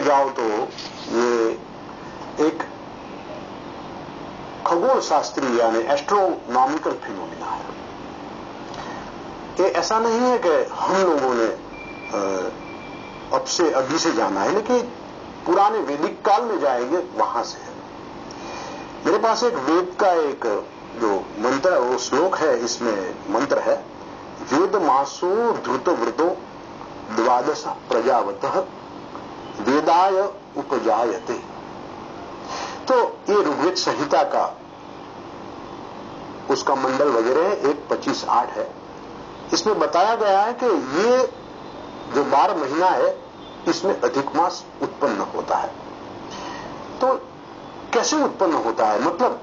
जाओ तो ये एक खगोल शास्त्री यानी एस्ट्रोनॉमिकल फिनोमिना है। ये ऐसा नहीं है कि हम लोगों ने अब से अभी से जाना है, लेकिन पुराने वैदिक काल में जाएंगे वहां से है। मेरे पास एक वेद का एक जो मंत्र है, वो श्लोक है, इसमें मंत्र है वेद मासो धृत वृतो द्वादश प्रजावतः वेदाय उपजायते। तो ये ऋग्वेद संहिता का उसका मंडल वगैरह है, 1:25:8 है। इसमें बताया गया है कि ये जो 12 महीना है इसमें अधिक मास उत्पन्न होता है। तो कैसे उत्पन्न होता है, मतलब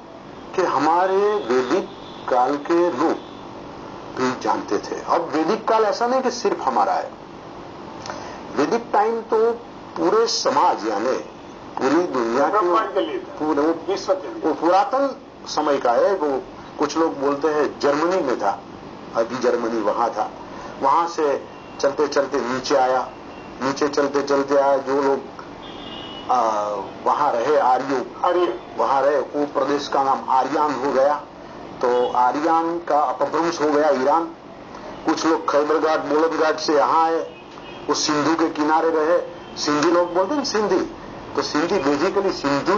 कि हमारे वैदिक काल के लोग भी जानते थे। अब वैदिक काल ऐसा नहीं कि सिर्फ हमारा है, वैदिक टाइम तो पूरे समाज यानी पूरी दुनिया के पूरे विश्व के वो पुरातन समय का है। वो कुछ लोग बोलते हैं जर्मनी में था, अभी जर्मनी वहां था, वहां से चलते चलते नीचे आया, नीचे चलते चलते आया, जो लोग वहां रहे आर्य वहां रहे, वो प्रदेश का नाम आर्यान हो गया। तो आर्यान का अपभ्रंश हो गया ईरान। कुछ लोग खैबर घाट बोलद घाट से यहां आए, वो सिंधु के किनारे रहे, सिंधी लोग बोलते हैं सिंधी, तो सिंधी बेसिकली सिंधु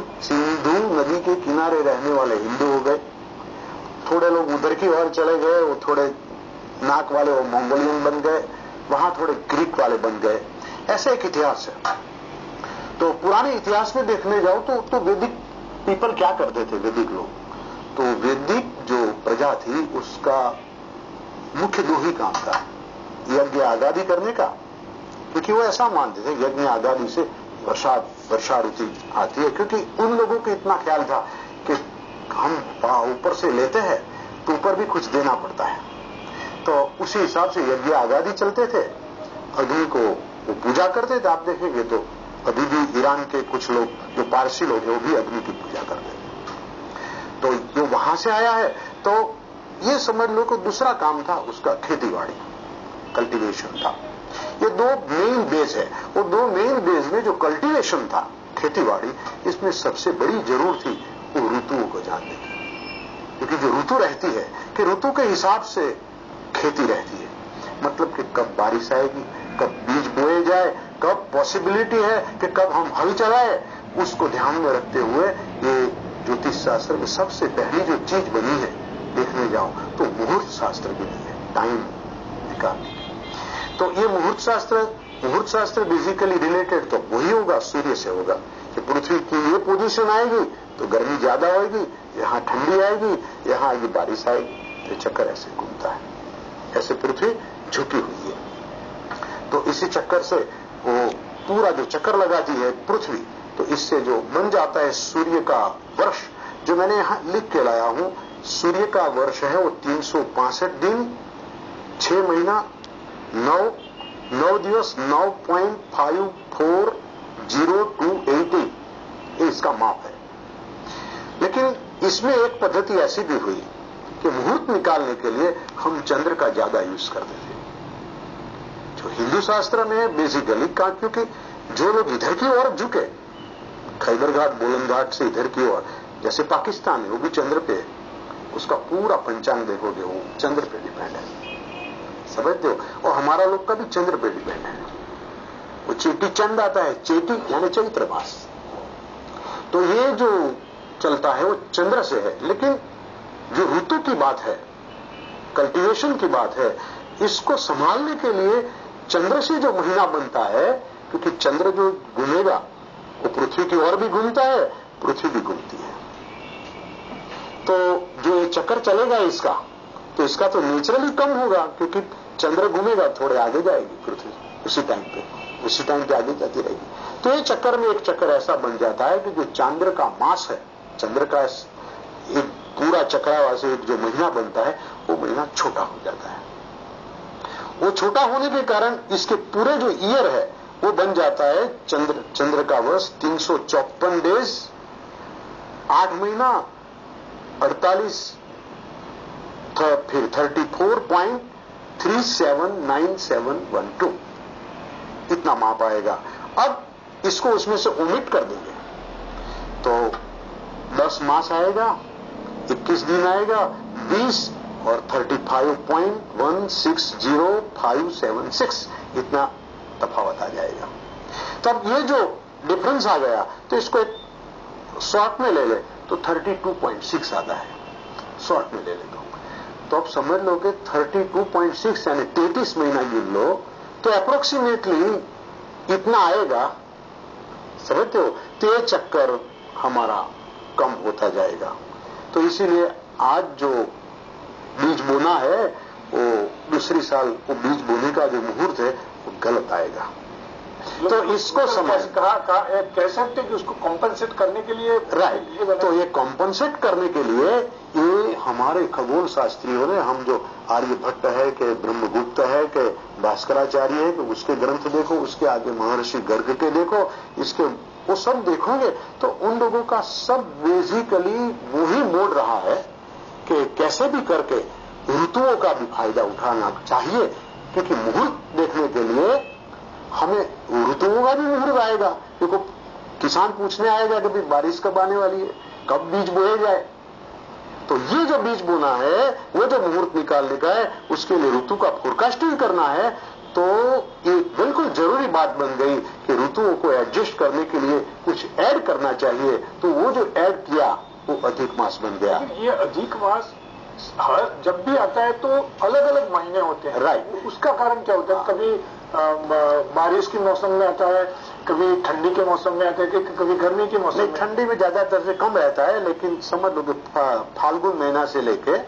नदी के किनारे रहने वाले हिंदू हो गए। थोड़े लोग उधर की ओर चले गए, वो थोड़े नाक वाले वो मंगोलियन बन गए, वहां थोड़े ग्रीक वाले बन गए। ऐसा एक इतिहास है। तो पुराने इतिहास में देखने जाओ तो वैदिक पीपल क्या करते थे, वैदिक लोग, तो वैदिक जो प्रजा थी उसका मुख्य 2 ही काम था, यज्ञ आगादी करने का, क्योंकि वो ऐसा मानते थे यज्ञ आगादी से वर्षा ऋतु आती है, क्योंकि उन लोगों को इतना ख्याल था कि हम ऊपर से लेते हैं तो ऊपर भी कुछ देना पड़ता है। तो उसी हिसाब से यज्ञ आगादी चलते थे, अग्नि को वो पूजा करते थे। आप देखेंगे तो अभी भी ईरान के कुछ लोग जो पारसी लोग हैं वो भी अग्नि की पूजा करते थे। तो जो वहां से आया है, तो ये समझ लो कि दूसरा काम था उसका खेतीबाड़ी, कल्टीवेशन था। ये 2 मेन बेस है। वो 2 मेन बेस में जो कल्टीवेशन था, खेतीबाड़ी, इसमें सबसे बड़ी जरूरत थी वो ऋतुओं को जानने की, क्योंकि जो ऋतु रहती है कि ऋतु के हिसाब से खेती रहती है, मतलब कि कब बारिश आएगी, कब बीज बोए जाए, कब पॉसिबिलिटी है कि कब हम हल चलाए, उसको ध्यान में रखते हुए ये ज्योतिष शास्त्र में सबसे पहली जो चीज बनी है देखने जाओ तो मुहूर्त शास्त्र बनी है, टाइम निकालने। तो ये मुहूर्त शास्त्र बेसिकली रिलेटेड तो वही होगा, सूर्य से होगा कि पृथ्वी की ये पोजीशन आएगी तो गर्मी ज्यादा होगी, यहां ठंडी आएगी, यहां ये बारिश आएगी। तो चक्कर ऐसे घूमता है, ऐसे पृथ्वी झुकी हुई है। तो इसी चक्कर से वो पूरा जो चक्कर लगाती है पृथ्वी, तो इससे जो बन जाता है सूर्य का वर्ष, जो मैंने यहां लिख के लाया हूं, सूर्य का वर्ष है वो 365 दिन, 6 महीना, 9 दिवस, 9.540280, ये इसका माप है। लेकिन इसमें एक पद्धति ऐसी भी हुई कि मुहूर्त निकालने के लिए हम चंद्र का ज्यादा यूज करते थे, जो हिंदू शास्त्र में बेसिकली का, क्योंकि जो लोग इधर की ओर झुके, खैबर घाट बोलन घाट से इधर की ओर, जैसे पाकिस्तान है वो भी चंद्र पे, उसका पूरा पंचांग देखोगे वो चंद्र पे डिपेंड है, समझते हो। और हमारा लोग का भी चंद्र पे डिपेंड है। वो चेटी चंद आता है, चेटी यानी चैत्र मास, तो ये जो चलता है वो चंद्र से है। लेकिन जो ऋतु की बात है, कल्टीवेशन की बात है, इसको संभालने के लिए चंद्र से जो महीना बनता है, क्योंकि चंद्र जो घूमेगा वो पृथ्वी की ओर भी घूमता है, पृथ्वी भी घूमती है। तो जो ये चक्कर चलेगा इसका, तो इसका तो नेचुरली कम होगा, क्योंकि चंद्र घूमेगा, थोड़े आगे जाएगी पृथ्वी उसी टाइम पे आगे जाती रहेगी। तो ये चक्कर में एक चक्कर ऐसा बन जाता है कि जो चंद्र का मास है, चंद्र का एक पूरा चक्रावासी जो महीना बनता है, वो महीना छोटा हो जाता है। वो छोटा होने के कारण इसके पूरे जो ईयर है वो बन जाता है चंद्र का वर्ष 354 डेज, 8 महीना, 48, फिर 34.379712, इतना माप आएगा। अब इसको उसमें से ओमिट कर देंगे तो 10 मास आएगा, 21 दिन आएगा, 20 और 35.160576 इतना तफावत आ जाएगा। तब ये जो डिफरेंस आ गया तो इसको एक शॉर्ट में ले ले तो 32.6 आता है, शॉर्ट में ले ले तो आप समझ लो कि 32.6 यानी 33 महीना गिन लो तो अप्रोक्सीमेटली इतना आएगा, समझते हो? तो ये चक्कर हमारा कम होता जाएगा। तो इसीलिए आज जो बीज बोना है वो दूसरी साल वो बीज बोने का जो मुहूर्त है वो गलत आएगा। तो इसको समझ कह सकते कि उसको कॉम्पनसेट करने के लिए राइट। तो ये कॉम्पनसेट करने के लिए ये हमारे खगोल शास्त्रियों ने, हम जो आर्यभट्ट है कि ब्रह्मगुप्त है कि भास्कराचार्य है कि उसके ग्रंथ देखो, उसके आगे महर्षि गर्ग के देखो, इसके वो सब देखोगे तो उन लोगों का सब बेसिकली वही मोड रहा है कि कैसे भी करके ऋतुओं का भी फायदा उठाना चाहिए, क्योंकि मुहूर्त देखने के लिए हमें ऋतुओं का भी मुहूर्त आएगा। देखो किसान पूछने आएगा कि भाई बारिश कब आने वाली है, कब बीज बोए जाए। तो ये जो बीज बोना है वो जो मुहूर्त निकालने का है उसके लिए ऋतु का फोरकास्टिंग करना है। तो ये बिल्कुल जरूरी बात बन गई कि ऋतुओं को एडजस्ट करने के लिए कुछ ऐड करना चाहिए। तो वो जो ऐड किया वो अधिक मास बन गया। ये अधिक मास जब भी आता है तो अलग अलग महीने होते हैं, राइट। उसका कारण क्या होता है? कभी बारिश के मौसम में आता है, कभी ठंडी के मौसम में आता है, कभी गर्मी के मौसम में। ठंडी में ज्यादातर से कम रहता है, लेकिन समझ लो कि फाल्गुन महीना से लेके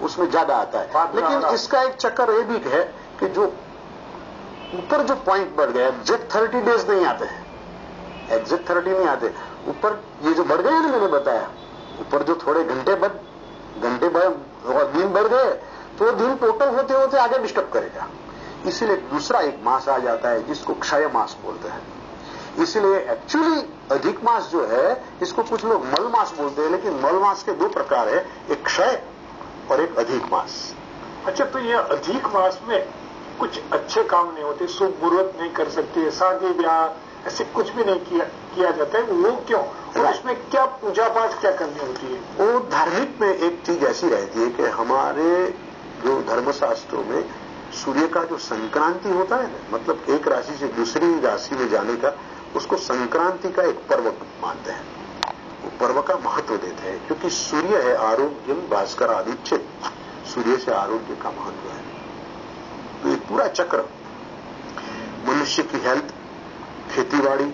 उसमें ज्यादा आता है। लेकिन इसका एक चक्कर ये भी है कि जो ऊपर जो पॉइंट बढ़ गया, एग्जैक्ट 30 डेज नहीं आते हैं, एग्जैक्ट 30 नहीं आते। ऊपर ये जो बढ़ गए ना, मैंने बताया ऊपर जो थोड़े घंटे और दिन बढ़ गए तो दिन टोटल होते होते आगे डिस्टर्ब करेगा। इसीलिए दूसरा एक मास आ जाता है जिसको क्षय मास बोलते हैं। इसीलिए एक्चुअली अधिक मास जो है इसको कुछ लोग मल मास बोलते हैं, लेकिन मल मास के 2 प्रकार है, एक क्षय और एक अधिक मास। अच्छा, तो ये अधिक मास में कुछ अच्छे काम नहीं होते, शुभ मुहूर्त नहीं कर सकते, शादी ब्याह ऐसे कुछ भी नहीं किया जाता है, वो क्यों? और उसमें क्या पूजा पाठ क्या करनी होती है? वो धार्मिक में एक चीज ऐसी रहती है कि हमारे जो धर्मशास्त्रों में सूर्य का जो संक्रांति होता है ना, मतलब एक राशि से दूसरी राशि में जाने का, उसको संक्रांति का एक पर्व मानते हैं। वो पर्व का महत्व देते हैं क्योंकि सूर्य है आरोग्यम भास्कर आदिच्छित, सूर्य से आरोग्य का महत्व है। तो ये पूरा चक्र मनुष्य की हेल्थ, खेतीबाड़ी,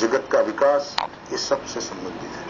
जगत का विकास, ये सबसे संबंधित है।